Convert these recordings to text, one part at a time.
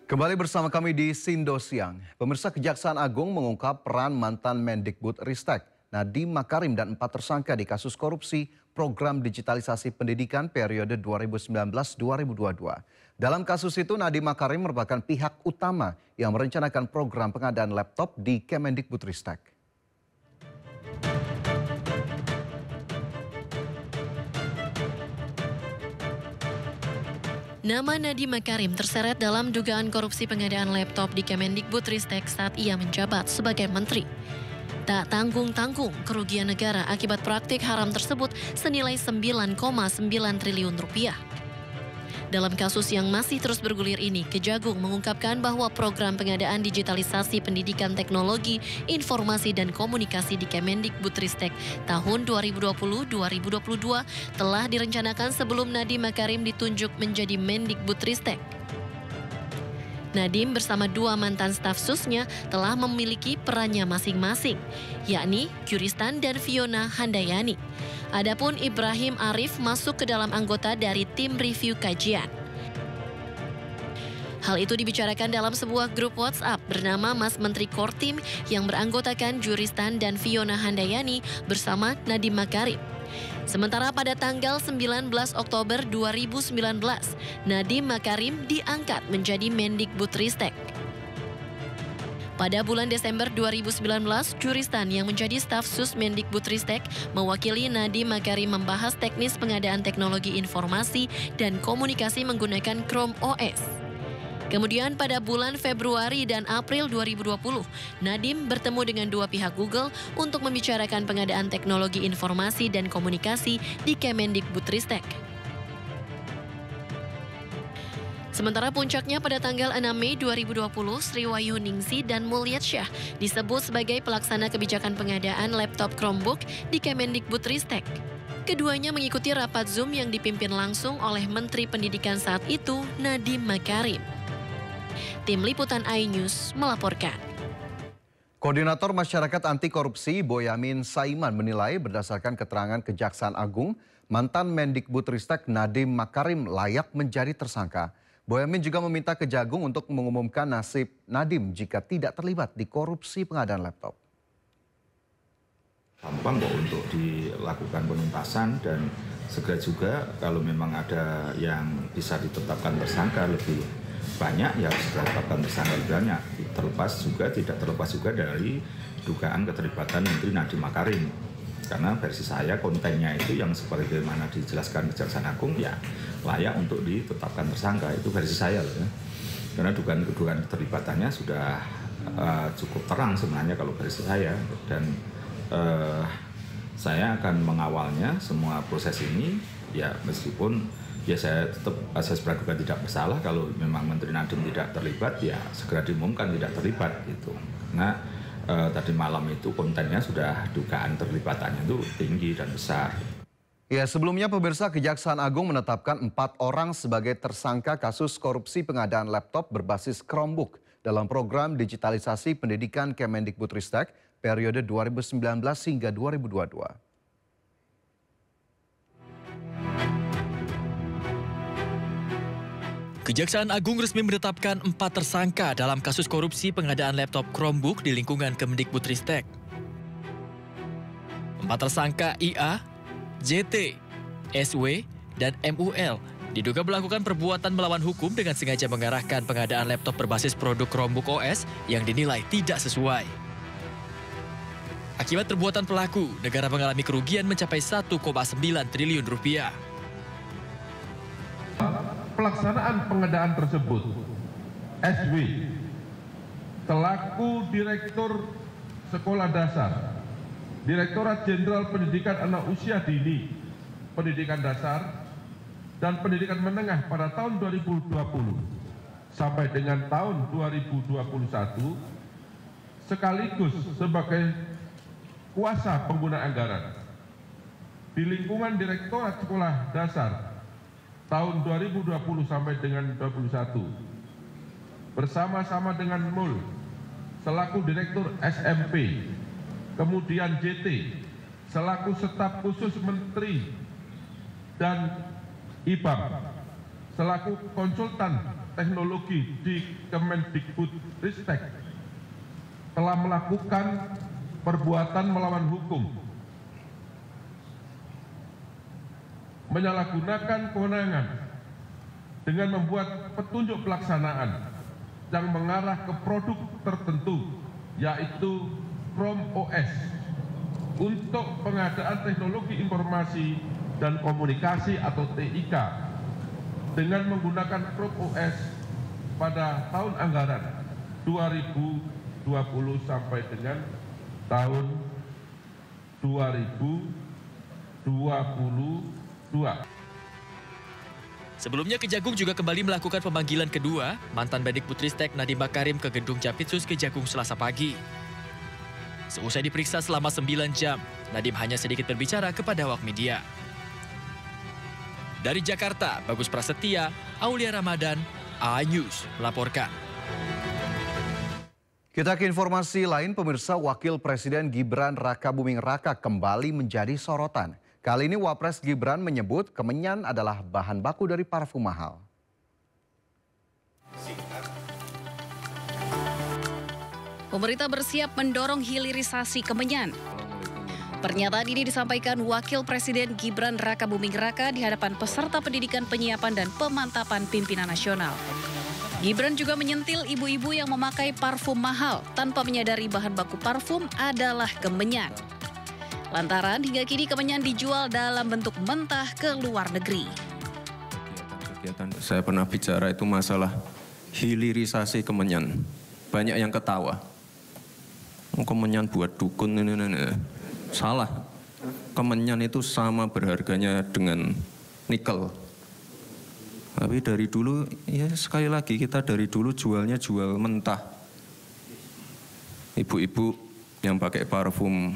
Kembali bersama kami di Sindo Siang. Pemirsa, Kejaksaan Agung mengungkap peran mantan Mendikbudristek Nadiem Makarim dan 4 tersangka di kasus korupsi program digitalisasi pendidikan periode 2019-2022. Dalam kasus itu, Nadiem Makarim merupakan pihak utama yang merencanakan program pengadaan laptop di Kemendikbudristek. Nama Nadiem Makarim terseret dalam dugaan korupsi pengadaan laptop di Kemendikbudristek saat ia menjabat sebagai menteri. Tak tanggung-tanggung kerugian negara akibat praktik haram tersebut senilai 9,9 triliun rupiah. Dalam kasus yang masih terus bergulir ini, Kejagung mengungkapkan bahwa program pengadaan digitalisasi pendidikan teknologi, informasi dan komunikasi di Kemendikbudristek tahun 2020-2022 telah direncanakan sebelum Nadiem Makarim ditunjuk menjadi Mendikbudristek. Nadiem bersama 2 mantan staf susnya telah memiliki perannya masing-masing, yakni Kyuristan dan Fiona Handayani. Adapun Ibrahim Arif masuk ke dalam anggota dari tim review kajian. Hal itu dibicarakan dalam sebuah grup WhatsApp bernama Mas Menteri Kortim yang beranggotakan Kyuristan dan Fiona Handayani bersama Nadiem Makarim. Sementara pada tanggal 19 Oktober 2019, Nadiem Makarim diangkat menjadi Mendikbudristek. Pada bulan Desember 2019, Kyuristan yang menjadi staf sus Mendikbudristek mewakili Nadiem Makarim membahas teknis pengadaan teknologi informasi dan komunikasi menggunakan Chrome OS. Kemudian pada bulan Februari dan April 2020, Nadiem bertemu dengan 2 pihak Google untuk membicarakan pengadaan teknologi informasi dan komunikasi di Kemendikbudristek. Sementara puncaknya pada tanggal 6 Mei 2020, Sriwayuningsi dan Mulyatsyah disebut sebagai pelaksana kebijakan pengadaan laptop Chromebook di Kemendikbudristek. Keduanya mengikuti rapat Zoom yang dipimpin langsung oleh Menteri Pendidikan saat itu, Nadiem Makarim. Tim Liputan iNews melaporkan. Koordinator Masyarakat Anti Korupsi Boyamin Saiman menilai berdasarkan keterangan Kejaksaan Agung, mantan Mendikbudristek Nadiem Makarim layak menjadi tersangka. Boyamin juga meminta Kejagung untuk mengumumkan nasib Nadiem jika tidak terlibat di korupsi pengadaan laptop. Gampang kok untuk dilakukan penuntasan dan segera juga kalau memang ada yang bisa ditetapkan tersangka lebih banyak ya segera ditetapkan tersangka lebih banyak. Tidak terlepas juga dari dugaan keterlibatan Menteri Nadiem Makarim. Karena versi saya kontennya itu yang sebagaimana dijelaskan Kejaksaan Agung ya layak untuk ditetapkan tersangka, itu versi saya loh ya. Karena dugaan keterlibatannya sudah cukup terang sebenarnya kalau versi saya, dan saya akan mengawalnya semua proses ini ya, meskipun ya saya tetap asas praduga tidak bersalah. Kalau memang Menteri Nadiem tidak terlibat ya segera diumumkan tidak terlibat gitu. Nah tadi malam itu kontennya sudah dugaan terlibatannya itu tinggi dan besar. Ya, sebelumnya pemirsa, Kejaksaan Agung menetapkan 4 orang sebagai tersangka kasus korupsi pengadaan laptop berbasis Chromebook dalam program digitalisasi pendidikan Kemendikbudristek periode 2019 hingga 2022. Kejaksaan Agung resmi menetapkan 4 tersangka dalam kasus korupsi pengadaan laptop Chromebook di lingkungan Kemendikbudristek. 4 tersangka IA, JT, SW, dan MUL diduga melakukan perbuatan melawan hukum dengan sengaja mengarahkan pengadaan laptop berbasis produk Chromebook OS yang dinilai tidak sesuai. Akibat perbuatan pelaku, negara mengalami kerugian mencapai 1,9 triliun rupiah. Pelaksanaan pengadaan tersebut, SW selaku Direktur Sekolah Dasar, Direktorat Jenderal Pendidikan Anak Usia Dini, Pendidikan Dasar, dan Pendidikan Menengah pada tahun 2020 sampai dengan tahun 2021, sekaligus sebagai kuasa pengguna anggaran di lingkungan Direktorat Sekolah Dasar tahun 2020 sampai dengan 2021, bersama-sama dengan MUL selaku Direktur SMP, kemudian JT selaku Staf Khusus Menteri dan IBAM selaku konsultan Teknologi di Kemendikbudristek telah melakukan perbuatan melawan hukum, menyalahgunakan kewenangan dengan membuat petunjuk pelaksanaan yang mengarah ke produk tertentu, yaitu Chrome OS, untuk pengadaan teknologi informasi dan komunikasi atau TIK dengan menggunakan Chrome OS pada tahun anggaran 2020 sampai dengan tahun 2022. Sebelumnya Kejagung juga kembali melakukan pemanggilan kedua mantan Mendikbudristek Nadiem Makarim ke Gedung Jampitsus Kejagung Selasa pagi. Seusai diperiksa selama 9 jam, Nadiem hanya sedikit berbicara kepada awak media. Dari Jakarta, Bagus Prasetya, Aulia Ramadan, A-News melaporkan. Kita ke informasi lain, pemirsa. Wakil Presiden Gibran Rakabuming Raka kembali menjadi sorotan. Kali ini Wapres Gibran menyebut kemenyan adalah bahan baku dari parfum mahal. Pemerintah bersiap mendorong hilirisasi kemenyan. Pernyataan ini disampaikan Wakil Presiden Gibran Rakabuming Raka di hadapan peserta pendidikan penyiapan dan pemantapan pimpinan nasional. Gibran juga menyentil ibu-ibu yang memakai parfum mahal tanpa menyadari bahan baku parfum adalah kemenyan. Lantaran hingga kini kemenyan dijual dalam bentuk mentah ke luar negeri. Kegiatan saya pernah bicara itu masalah hilirisasi kemenyan. Banyak yang ketawa. Kemenyan buat dukun ini. Salah. Kemenyan itu sama berharganya dengan nikel. Tapi dari dulu, ya sekali lagi kita dari dulu jualnya jual mentah. Ibu-ibu yang pakai parfum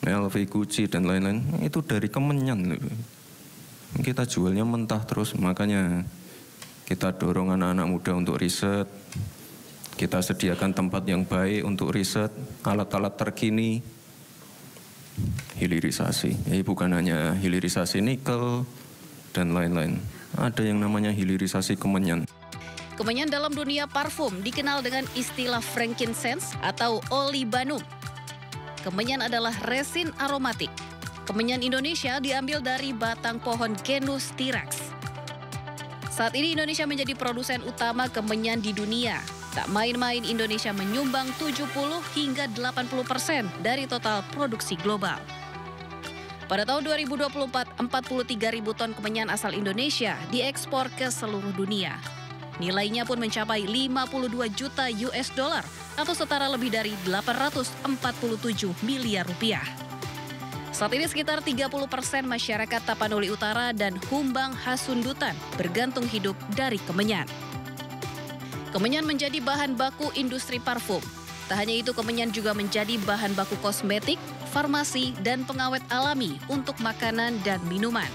LV, Gucci dan lain-lain itu dari kemenyan. Kita jualnya mentah terus, makanya kita dorong anak-anak muda untuk riset. Kita sediakan tempat yang baik untuk riset, alat-alat terkini. Hilirisasi, bukan hanya hilirisasi nikel dan lain-lain. Ada yang namanya hilirisasi kemenyan. Kemenyan dalam dunia parfum dikenal dengan istilah frankincense atau olibanum. Kemenyan adalah resin aromatik. Kemenyan Indonesia diambil dari batang pohon genus Styrax. Saat ini Indonesia menjadi produsen utama kemenyan di dunia. Tak main-main, Indonesia menyumbang 70 hingga 80% dari total produksi global. Pada tahun 2024, 43.000 ton kemenyan asal Indonesia diekspor ke seluruh dunia. Nilainya pun mencapai 52 juta US dollar atau setara lebih dari 847 miliar rupiah. Saat ini sekitar 30% masyarakat Tapanuli Utara dan Humbang Hasundutan bergantung hidup dari kemenyan. Kemenyan menjadi bahan baku industri parfum. Tak hanya itu, kemenyan juga menjadi bahan baku kosmetik, farmasi, dan pengawet alami untuk makanan dan minuman.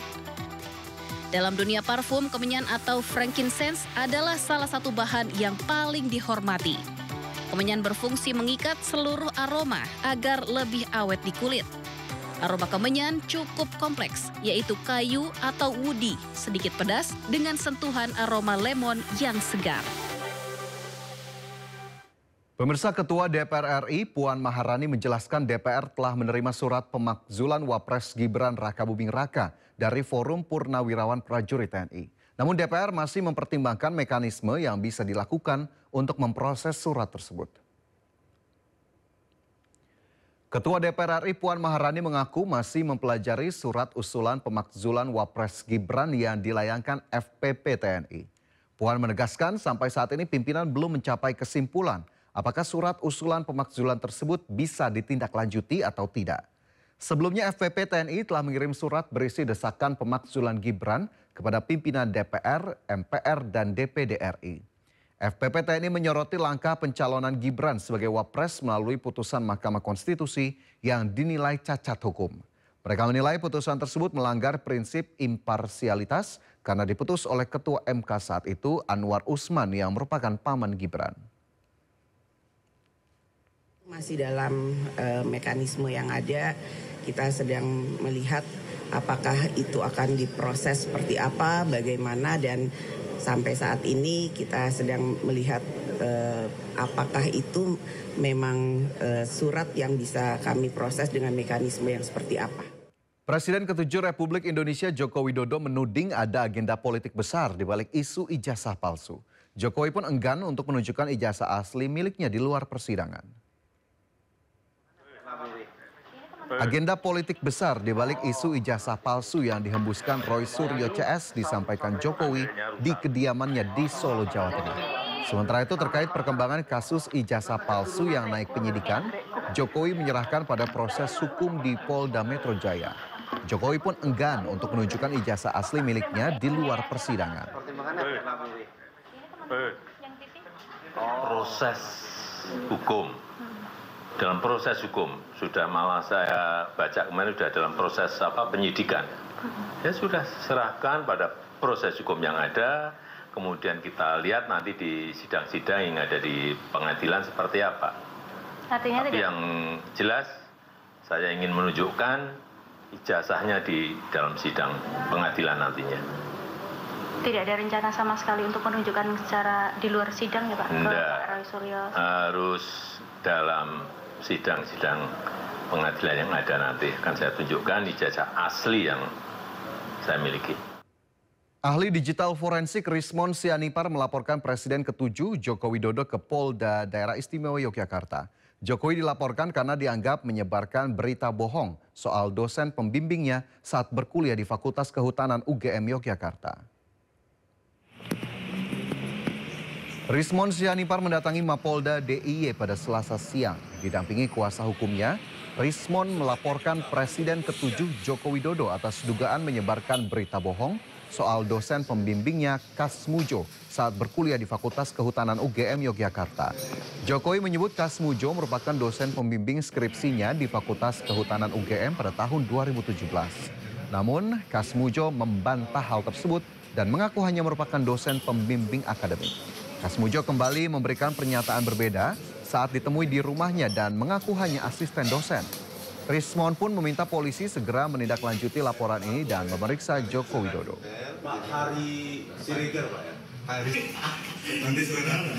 Dalam dunia parfum, kemenyan atau frankincense adalah salah satu bahan yang paling dihormati. Kemenyan berfungsi mengikat seluruh aroma agar lebih awet di kulit. Aroma kemenyan cukup kompleks, yaitu kayu atau woody, sedikit pedas dengan sentuhan aroma lemon yang segar. Pemirsa, Ketua DPR RI Puan Maharani menjelaskan DPR telah menerima surat pemakzulan Wapres Gibran Rakabuming Raka dari Forum Purnawirawan Prajurit TNI. Namun DPR masih mempertimbangkan mekanisme yang bisa dilakukan untuk memproses surat tersebut. Ketua DPR RI Puan Maharani mengaku masih mempelajari surat usulan pemakzulan Wapres Gibran yang dilayangkan FPP TNI. Puan menegaskan sampai saat ini pimpinan belum mencapai kesimpulan apakah surat usulan pemakzulan tersebut bisa ditindaklanjuti atau tidak. Sebelumnya FPP TNI telah mengirim surat berisi desakan pemakzulan Gibran kepada pimpinan DPR, MPR, dan DPD RI. FPP TNI menyoroti langkah pencalonan Gibran sebagai Wapres melalui putusan Mahkamah Konstitusi yang dinilai cacat hukum. Mereka menilai putusan tersebut melanggar prinsip imparsialitas karena diputus oleh Ketua MK saat itu Anwar Usman yang merupakan paman Gibran. Masih dalam mekanisme yang ada, kita sedang melihat apakah itu akan diproses seperti apa, bagaimana, dan sampai saat ini kita sedang melihat apakah itu memang surat yang bisa kami proses dengan mekanisme yang seperti apa. Presiden ke-7 Republik Indonesia Joko Widodo menuding ada agenda politik besar di balik isu ijazah palsu. Jokowi pun enggan untuk menunjukkan ijazah asli miliknya di luar persidangan. Agenda politik besar di balik isu ijazah palsu yang dihembuskan Roy Suryo CS disampaikan Jokowi di kediamannya di Solo, Jawa Tengah. Sementara itu terkait perkembangan kasus ijazah palsu yang naik penyidikan, Jokowi menyerahkan pada proses hukum di Polda Metro Jaya. Jokowi pun enggan untuk menunjukkan ijazah asli miliknya di luar persidangan. Proses hukum. Dalam proses hukum, sudah malah saya baca kemarin sudah dalam proses penyidikan. Ya sudah serahkan pada proses hukum yang ada, kemudian kita lihat nanti di sidang-sidang yang ada di pengadilan seperti apa. Artinya tapi yang jelas saya ingin menunjukkan ijazahnya di dalam sidang pengadilan nantinya. Tidak ada rencana sama sekali untuk menunjukkan secara di luar sidang ya Pak? Tidak, Roy Suryo. harus dalam sidang-sidang pengadilan yang ada nanti akan saya tunjukkan ijazah asli yang saya miliki. Ahli digital forensik Rismon Sianipar melaporkan Presiden ke-7 Joko Widodo ke Polda Daerah Istimewa Yogyakarta. Jokowi dilaporkan karena dianggap menyebarkan berita bohong soal dosen pembimbingnya saat berkuliah di Fakultas Kehutanan UGM Yogyakarta. Rismon Sianipar mendatangi Mapolda DIY pada Selasa siang. Didampingi kuasa hukumnya, Rismon melaporkan Presiden ke-7 Joko Widodo atas dugaan menyebarkan berita bohong soal dosen pembimbingnya Kasmujo saat berkuliah di Fakultas Kehutanan UGM Yogyakarta. Jokowi menyebut Kasmujo merupakan dosen pembimbing skripsinya di Fakultas Kehutanan UGM pada tahun 2017. Namun, Kasmujo membantah hal tersebut dan mengaku hanya merupakan dosen pembimbing akademik. Kasmujo kembali memberikan pernyataan berbeda saat ditemui di rumahnya dan mengaku hanya asisten dosen. Rismon pun meminta polisi segera menindaklanjuti laporan ini dan memeriksa Joko Widodo. Pak Hari Siregar, Pak ya? Nanti saudara.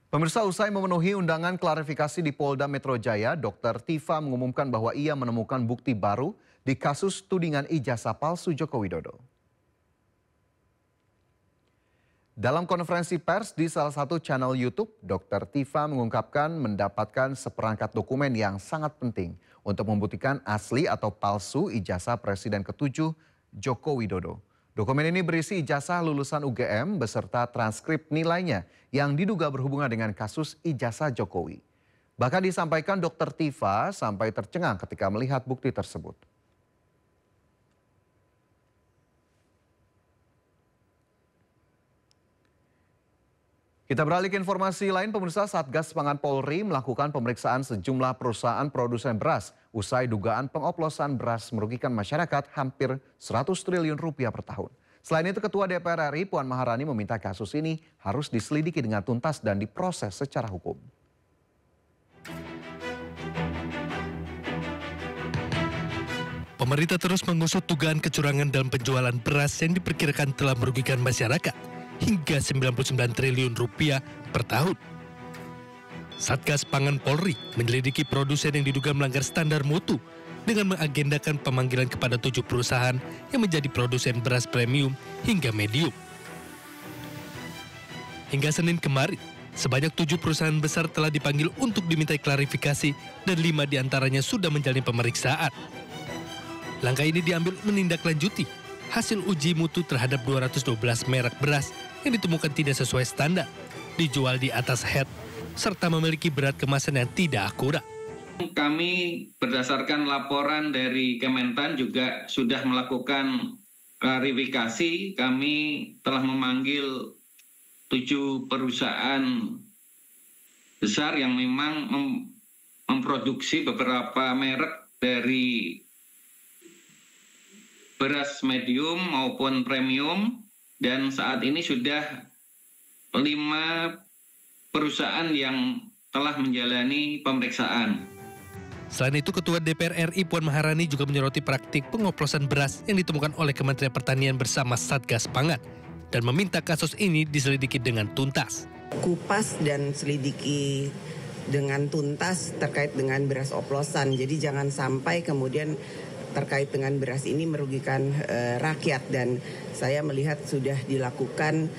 Pemirsa, usai memenuhi undangan klarifikasi di Polda Metro Jaya, Dr. Tifa mengumumkan bahwa ia menemukan bukti baru di kasus tudingan ijazah palsu Joko Widodo. Dalam konferensi pers di salah satu channel YouTube, Dr. Tifa mengungkapkan mendapatkan seperangkat dokumen yang sangat penting untuk membuktikan asli atau palsu ijazah Presiden ke-7 Joko Widodo. Dokumen ini berisi ijazah lulusan UGM beserta transkrip nilainya yang diduga berhubungan dengan kasus ijazah Jokowi. Bahkan disampaikan Dr. Tifa sampai tercengang ketika melihat bukti tersebut. Kita beralih ke informasi lain, pemirsa. Satgas Pangan Polri melakukan pemeriksaan sejumlah perusahaan produsen beras usai dugaan pengoplosan beras merugikan masyarakat hampir 100 triliun rupiah per tahun. Selain itu, Ketua DPR RI Puan Maharani meminta kasus ini harus diselidiki dengan tuntas dan diproses secara hukum. Pemerintah terus mengusut dugaan kecurangan dalam penjualan beras yang diperkirakan telah merugikan masyarakat hingga 99 triliun rupiah per tahun. Satgas Pangan Polri menyelidiki produsen yang diduga melanggar standar mutu dengan mengagendakan pemanggilan kepada 7 perusahaan yang menjadi produsen beras premium hingga medium. Hingga Senin kemarin, sebanyak 7 perusahaan besar telah dipanggil untuk dimintai klarifikasi dan 5 diantaranya sudah menjalani pemeriksaan. Langkah ini diambil menindaklanjuti hasil uji mutu terhadap 212 merek beras yang ditemukan tidak sesuai standar, dijual di atas head, serta memiliki berat kemasan yang tidak akurat. Kami berdasarkan laporan dari Kementan juga sudah melakukan klarifikasi. Kami telah memanggil 7 perusahaan besar yang memang memproduksi beberapa merek dari beras medium maupun premium, dan saat ini sudah 5 perusahaan yang telah menjalani pemeriksaan. Selain itu, Ketua DPR RI Puan Maharani juga menyoroti praktik pengoplosan beras yang ditemukan oleh Kementerian Pertanian bersama Satgas Pangan dan meminta kasus ini diselidiki dengan tuntas. Kupas dan selidiki dengan tuntas terkait dengan beras oplosan. Jadi jangan sampai kemudian terkait dengan beras ini merugikan rakyat, dan saya melihat sudah dilakukan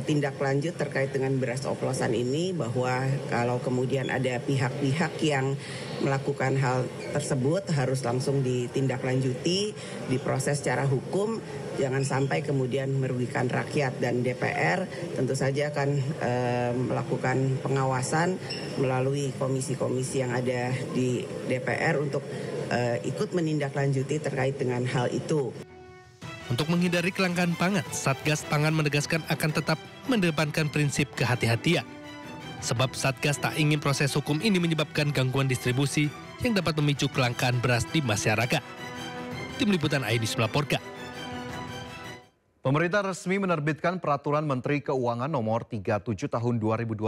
tindak lanjut terkait dengan beras oplosan ini, bahwa kalau kemudian ada pihak-pihak yang melakukan hal tersebut harus langsung ditindaklanjuti, diproses secara hukum, jangan sampai kemudian merugikan rakyat. Dan DPR tentu saja akan melakukan pengawasan melalui komisi-komisi yang ada di DPR untuk ikut menindaklanjuti terkait dengan hal itu. Untuk menghindari kelangkaan pangan, Satgas Pangan menegaskan akan tetap mendepankan prinsip kehati-hatian. Sebab Satgas tak ingin proses hukum ini menyebabkan gangguan distribusi yang dapat memicu kelangkaan beras di masyarakat. Tim Liputan iNews melaporkan. Pemerintah resmi menerbitkan Peraturan Menteri Keuangan Nomor 37 Tahun 2022